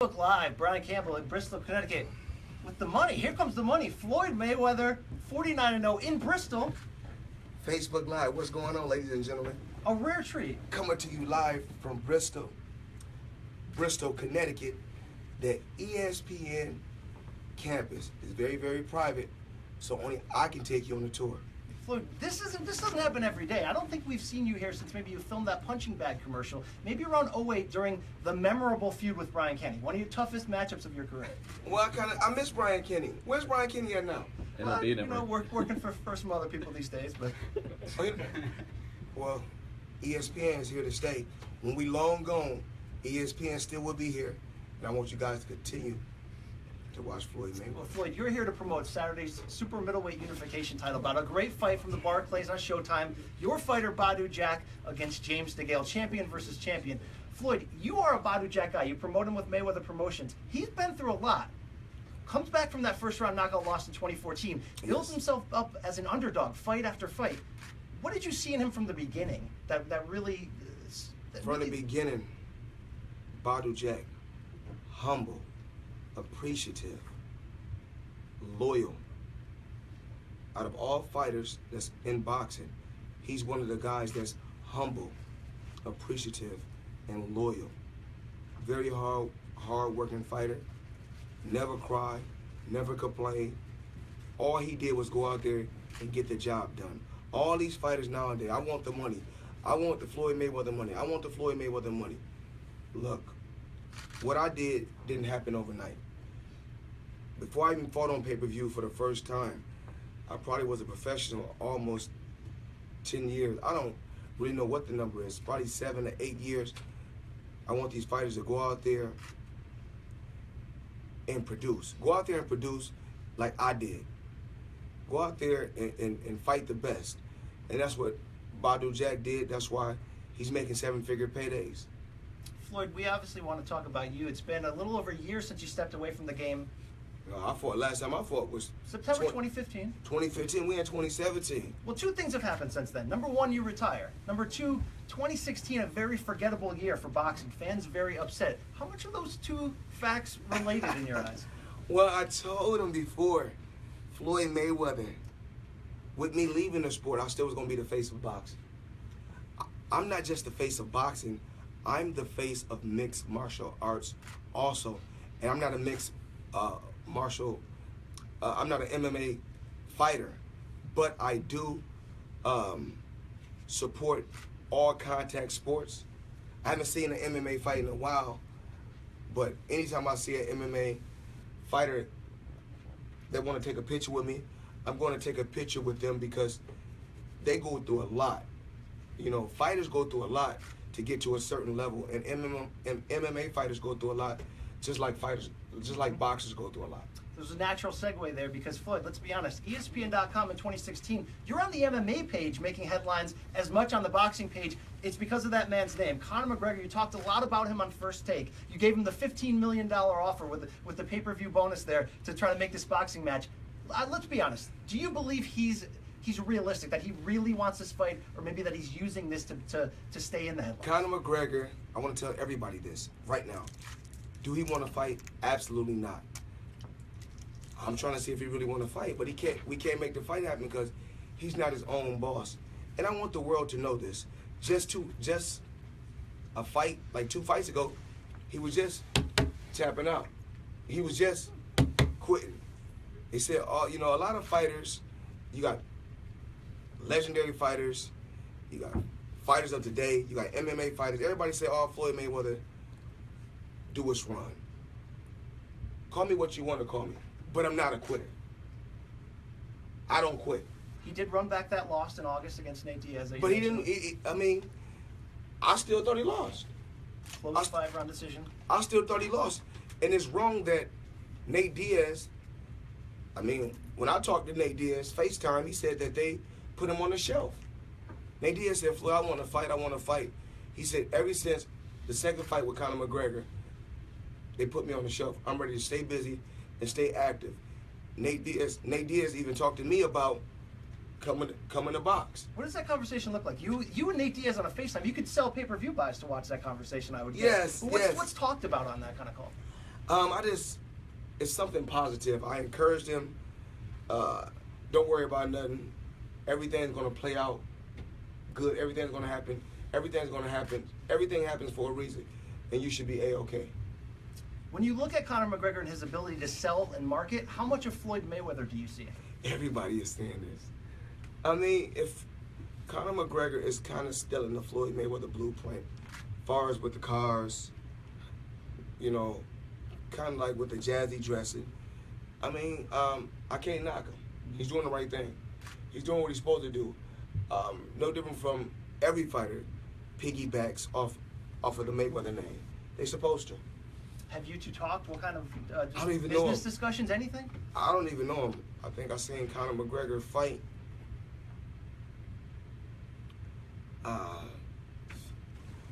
Facebook Live, Brian Campbell in Bristol, Connecticut. With the money, here comes the money. Floyd Mayweather, 49-0 in Bristol. Facebook Live, what's going on, ladies and gentlemen? A rare treat. Coming to you live from Bristol, Connecticut. The ESPN campus is very, very private, so only I can take you on the tour. Floyd, this doesn't happen every day. I don't think we've seen you here since maybe you filmed that punching bag commercial, maybe around '08 during the memorable feud with Brian Kenny, one of your toughest matchups of your career. Well, I miss Brian Kenny. Where's Brian Kenny at now? Working for some other people these days, but. Well, ESPN is here to stay. When we long gone, ESPN still will be here, and I want you guys to continue to watch Floyd Mayweather. Well, Floyd, you're here to promote Saturday's super middleweight unification title bout. A great fight from the Barclays on Showtime. Your fighter, Badou Jack, against James DeGale, champion versus champion. Floyd, you are a Badou Jack guy. You promote him with Mayweather Promotions. He's been through a lot. Comes back from that first round knockout loss in 2014. Builds himself up as an underdog, fight after fight. What did you see in him from the beginning that really... From the beginning, Badou Jack, humble, appreciative, loyal. Out of all fighters that's in boxing, he's one of the guys that's humble, appreciative, and loyal. Very hard-working fighter. Never cry, never complain. All he did was go out there and get the job done. All these fighters nowadays, I want the money. I want the Floyd Mayweather money. I want the Floyd Mayweather money. Look, what I did didn't happen overnight. Before I even fought on pay-per-view for the first time, I probably was a professional almost 10 years. I don't really know what the number is, probably 7 to 8 years. I want these fighters to go out there and produce. Go out there and produce like I did. Go out there and fight the best. And that's what Badou Jack did. That's why he's making 7-figure paydays. Floyd, we obviously want to talk about you. It's been a little over a year since you stepped away from the game. Last time I fought was September 2015. 2015, we in 2017. Well, two things have happened since then. Number one, you retire. Number two, 2016, a very forgettable year for boxing. Fans very upset. How much are those two facts related in your eyes? Well, I told him before, Floyd Mayweather, with me leaving the sport, I still was going to be the face of boxing. I'm not just the face of boxing. I'm the face of mixed martial arts also. And I'm not a mixed I'm not an MMA fighter, but I do support all contact sports. I haven't seen an MMA fight in a while, but anytime I see an MMA fighter that want to take a picture with me, I'm going to take a picture with them because they go through a lot. You know, fighters go through a lot to get to a certain level, and MMA fighters go through a lot, just like boxers go through a lot. There's a natural segue there because, Floyd, let's be honest, ESPN.com in 2016, you're on the MMA page making headlines as much on the boxing page. It's because of that man's name, Conor McGregor. You talked a lot about him on First Take. You gave him the $15 million offer with the pay-per-view bonus there to try to make this boxing match. Let's be honest. Do you believe he's realistic, that he really wants this fight, or maybe that he's using this to stay in the headlines? Conor McGregor, I want to tell everybody this right now. Do he want to fight? Absolutely not. I'm trying to see if he really want to fight, but we can't make the fight happen because he's not his own boss. And I want the world to know this. Just a fight, like 2 fights ago, he was just tapping out. He was just quitting. They said, you know, a lot of fighters, you got legendary fighters, you got fighters of today, you got MMA fighters. Everybody say, Floyd Mayweather, do what's wrong. Call me what you want to call me, but I'm not a quitter. I don't quit. He did run back that loss in August against Nate Diaz. But he didn't, I still thought he lost. Close 5-round decision. I still thought he lost. And it's wrong that Nate Diaz, when I talked to Nate Diaz, FaceTime, he said that they put him on the shelf. Nate Diaz said, Floyd, I want to fight. He said, ever since the second fight with Conor McGregor, they put me on the shelf. I'm ready to stay busy and stay active. Nate Diaz even talked to me about coming to box. What does that conversation look like? You and Nate Diaz on a FaceTime. You could sell pay-per-view buys to watch that conversation, I would guess. Yes, but what's talked about on that kind of call? It's something positive. I encouraged him. Don't worry about nothing. Everything's gonna play out good. Everything's gonna happen. Everything's gonna happen. Everything happens for a reason, and you should be A-okay. When you look at Conor McGregor and his ability to sell and market, how much of Floyd Mayweather do you see? Everybody is saying this. I mean, if Conor McGregor is kind of still in the Floyd Mayweather blueprint, as far as with the cars, you know, kind of like with the jazzy dressing. I mean, I can't knock him. He's doing the right thing. He's doing what he's supposed to do. No different from every fighter piggybacks off of the Mayweather name. They're supposed to. Have you two talked? What kind of I don't even know business him. discussions? Anything? I don't even know him. I think I seen Conor McGregor fight.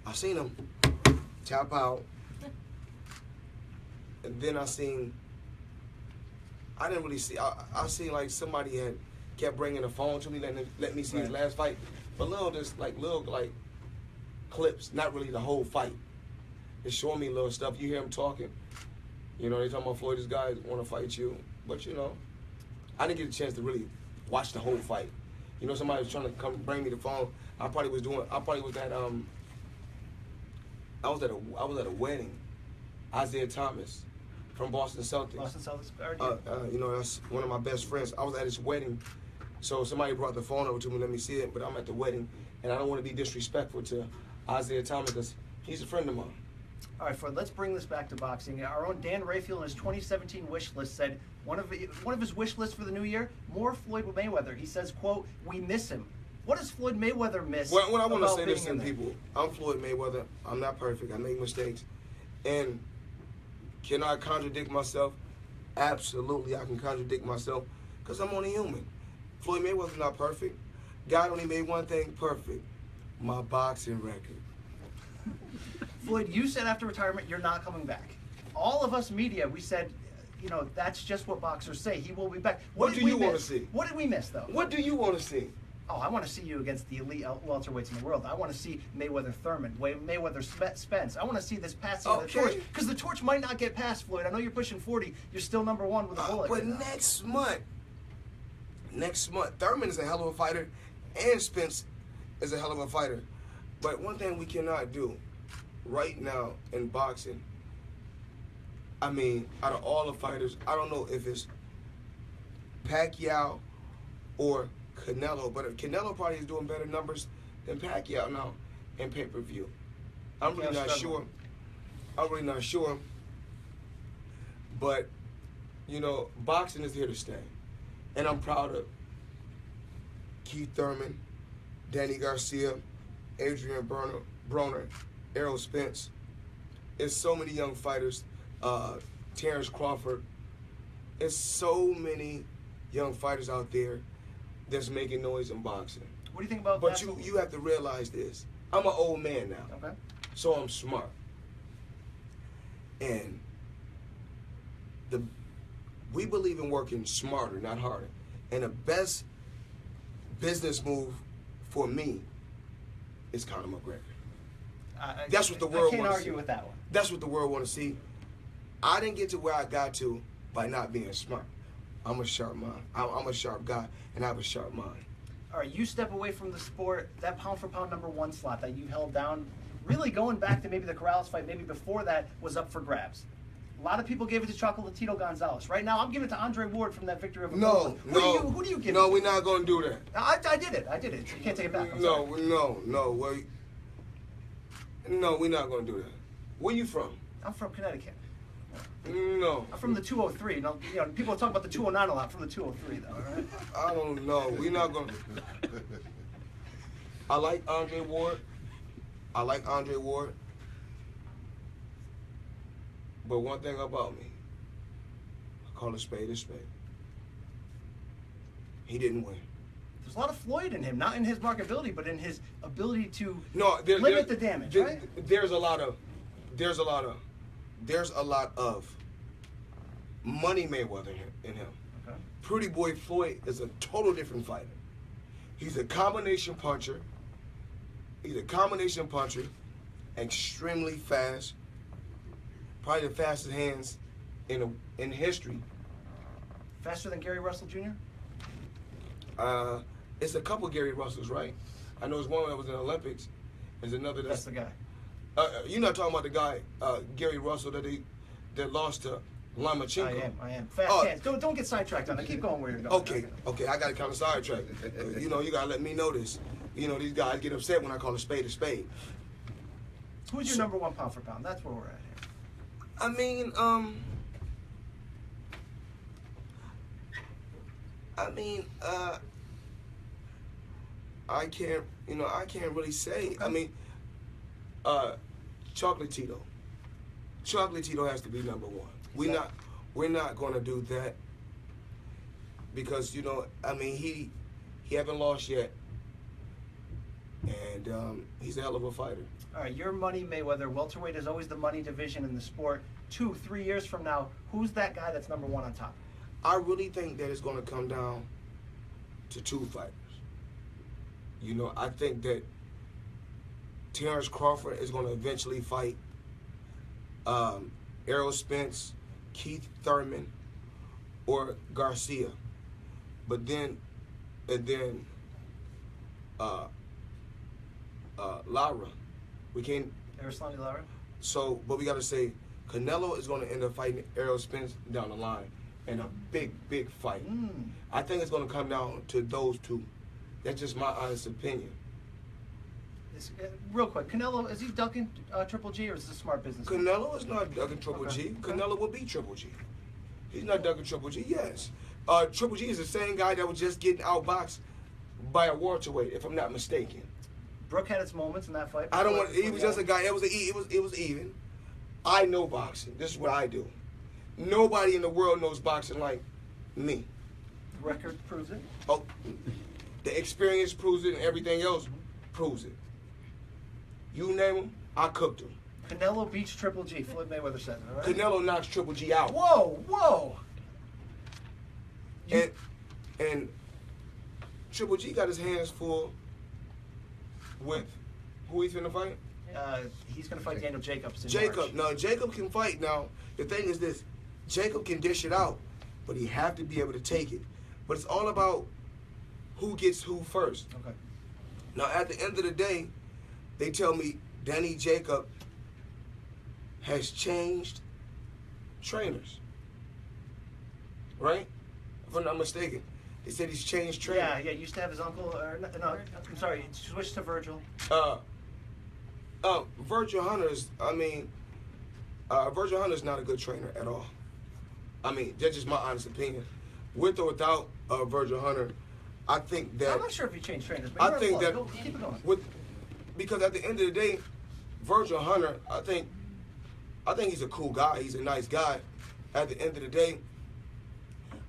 I seen him tap out, and then I didn't really see. I seen like somebody had kept bringing the phone to me, let me see his last fight, but little clips, not really the whole fight. It's showing me little stuff. You hear him talking. You know, they talking about Floyd, this guy want to fight you, but you know, I didn't get a chance to really watch the whole fight. You know, somebody was trying to come bring me the phone. I probably was at I was at a wedding. Isaiah Thomas from Boston Celtics. Boston Celtics. You know, that's one of my best friends. I was at his wedding, so somebody brought the phone over to me, let me see it, but I'm at the wedding, and I don't want to be disrespectful to Isaiah Thomas because he's a friend of mine. All right, Floyd, let's bring this back to boxing. Our own Dan Rayfield in his 2017 wish list said one of his wish lists for the new year, more Floyd Mayweather. He says, quote, "We miss him." What does Floyd Mayweather miss? Well, I want to say this in to people. I'm Floyd Mayweather. I'm not perfect. I make mistakes. And can I contradict myself? Absolutely, I can contradict myself because I'm only human. Floyd Mayweather's not perfect. God only made one thing perfect, my boxing record. Floyd, you said after retirement you're not coming back. All of us media, we said, you know, that's just what boxers say. He will be back. What do you want to see? What did we miss, though? What do you want to see? Oh, I want to see you against the elite welterweights in the world. I want to see Mayweather Thurman, Mayweather Spence. I want to see this passing of the torch. Because the torch might not get passed, Floyd. I know you're pushing 40. You're still number one with a bullet. But next month, Thurman is a hell of a fighter, and Spence is a hell of a fighter. But one thing we cannot do right now in boxing, I mean, out of all the fighters, I don't know if it's Pacquiao or Canelo, but Canelo probably is doing better numbers than Pacquiao now in pay-per-view. I'm really not sure. But, you know, boxing is here to stay. And I'm proud of Keith Thurman, Danny Garcia, Adrian Broner, Errol Spence. There's so many young fighters. Terrence Crawford. There's so many young fighters out there that's making noise in boxing. What do you think about But basketball? you have to realize this. I'm an old man now. Okay. So I'm smart. And we believe in working smarter, not harder. And the best business move for me is Conor McGregor. That's what the world wants to see. I can't argue with that one. That's what the world want to see. I didn't get to where I got to by not being smart. I'm a sharp mind. I'm a sharp guy, and I have a sharp mind. All right, you step away from the sport, that pound-for-pound #1 slot that you held down, really going back to maybe the Corrales fight, maybe before that, was up for grabs. A lot of people gave it to Chocolatito Gonzalez. Right now, I'm giving it to Andre Ward from that victory over Poland. Who do you give it to? No, we're not going to do that. I did it. You can't take it back. No, we're not going to do that. Where you from? I'm from Connecticut. No. I'm from the 203. Now, you know, people talk about the 209 a lot. I'm from the 203, though. All right? I don't know. We're not going to. I like Andre Ward. But one thing about me, I call a spade a spade. He didn't win. There's a lot of Floyd in him, not in his marketability, but in his ability to limit the damage, right? There's a lot of money Mayweather in him. Okay. Pretty Boy Floyd is a total different fighter. He's a combination puncher. Extremely fast, probably the fastest hands in history. Faster than Gary Russell Jr.? It's a couple Gary Russells, right? I know there's one that was in the Olympics. There's another That's the guy. You're not talking about the guy Gary Russell that lost to Lomachenko. I am. Fast hands. Don't get sidetracked on it. Keep going where you're going. Okay. I got to kind of sidetrack. You got to let me know this. These guys get upset when I call a spade a spade. Who's your number one pound for pound? That's where we're at here. I mean, I can't really say. Okay. I mean, Chocolatito. Chocolatito has to be number one. We're not going to do that because he haven't lost yet, and he's a hell of a fighter. All right, your money, Mayweather. Welterweight is always the money division in the sport. 2-3 years from now, who's that guy that's number one on top? I really think that it's going to come down to two fighters. I think that Terrence Crawford is going to eventually fight Errol Spence, Keith Thurman, or Garcia. But then Lara. We can't. Arislani Lara? So, but we got to say, Canelo is going to end up fighting Errol Spence down the line in a big fight. I think it's going to come down to those two. That's just my honest opinion. Real quick, Canelo, is he ducking Triple G, or is this a smart business? Canelo is not ducking Triple G. Canelo will beat Triple G. He's not ducking Triple G, yes. Triple G is the same guy that was just getting outboxed by a welterweight, if I'm not mistaken. Brooke had its moments in that fight. He was just a guy. It was even. I know boxing. This is what I do. Nobody in the world knows boxing like me. The record proves it. Oh, the experience proves it, and everything else proves it. You name him, I cooked him. Canelo beats Triple G. Floyd Mayweather said it, all right? Canelo knocks Triple G out. Whoa! And Triple G got his hands full with who he's finna fight? He's going to fight Daniel Jacobs in Jacob. March. No, Jacob can fight. Now, the thing is this. Jacob can dish it out, but he have to be able to take it. But it's all about who gets who first. Okay. Now, at the end of the day, they tell me Danny Jacob has changed trainers. Right? If I'm not mistaken. They said he's changed trainers. Yeah, used to have his uncle, no, I'm sorry, he switched to Virgil. Virgil Hunter's, Virgil Hunter's not a good trainer at all. That's just my honest opinion. With or without Virgil Hunter, I think that... I'm not sure if he changed trainers, but I think that... keep it going. Because at the end of the day, Virgil Hunter, I think he's a cool guy. He's a nice guy at the end of the day.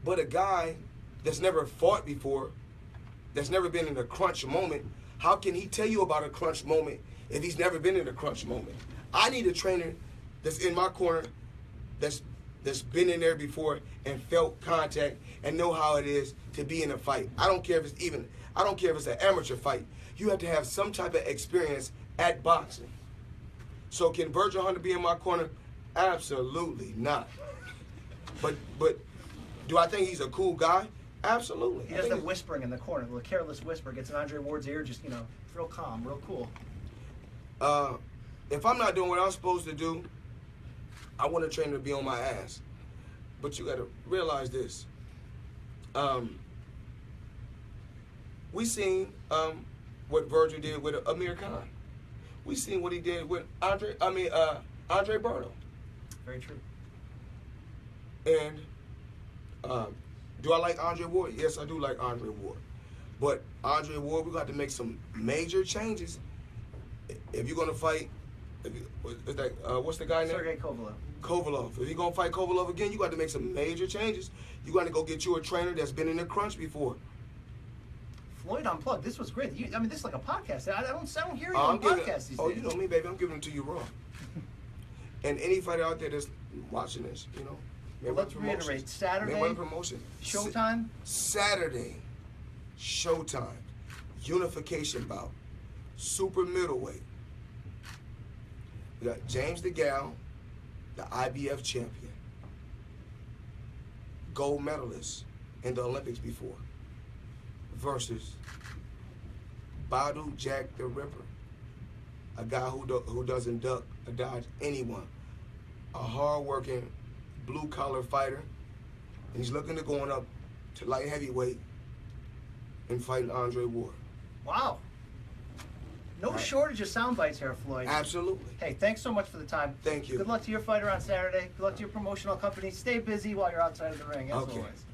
But a guy that's never fought before, that's never been in a crunch moment, how can he tell you about a crunch moment if he's never been in a crunch moment? I need a trainer that's in my corner, that's been in there before and felt contact and know how it is to be in a fight. I don't care if it's an amateur fight. You have to have some type of experience at boxing. So can Virgil Hunter be in my corner? Absolutely not. But do I think he's a cool guy? Absolutely. He does the whispering in the corner, the careless whisper, gets in Andre Ward's ear, just, real calm, real cool. If I'm not doing what I'm supposed to do, I want a trainer to be on my ass. But you got to realize this. We seen what Virgil did with Amir Khan. We seen what he did with Andre Berto. Very true. And do I like Andre Ward? Yes, I do like Andre Ward. But Andre Ward, we got to make some major changes. If you're gonna fight, what's the guy name? Sergey Kovalev. Kovalev. If you're gonna fight Kovalev again, you got to make some major changes. You got to go get you a trainer that's been in the crunch before. Floyd Unplugged. This was great. This is like a podcast. I don't hear you on podcasts these days. You know me, baby. I'm giving it to you raw. And any fighter out there that's watching this, Let's reiterate. Saturday. Promotion. Showtime. Saturday. Showtime. Unification bout. Super middleweight. We got James DeGale the IBF champion, gold medalist in the Olympics before, versus Badu Jack the Ripper, a guy who doesn't duck or dodge anyone, a hard-working, blue-collar fighter, and he's looking to going up to light heavyweight and fighting Andre Ward. Wow. No Right. shortage of sound bites here, Floyd. Absolutely. Hey, thanks so much for the time. Thank you. Good luck to your fighter on Saturday. Good luck to your promotional company. Stay busy while you're outside of the ring, as Okay. always.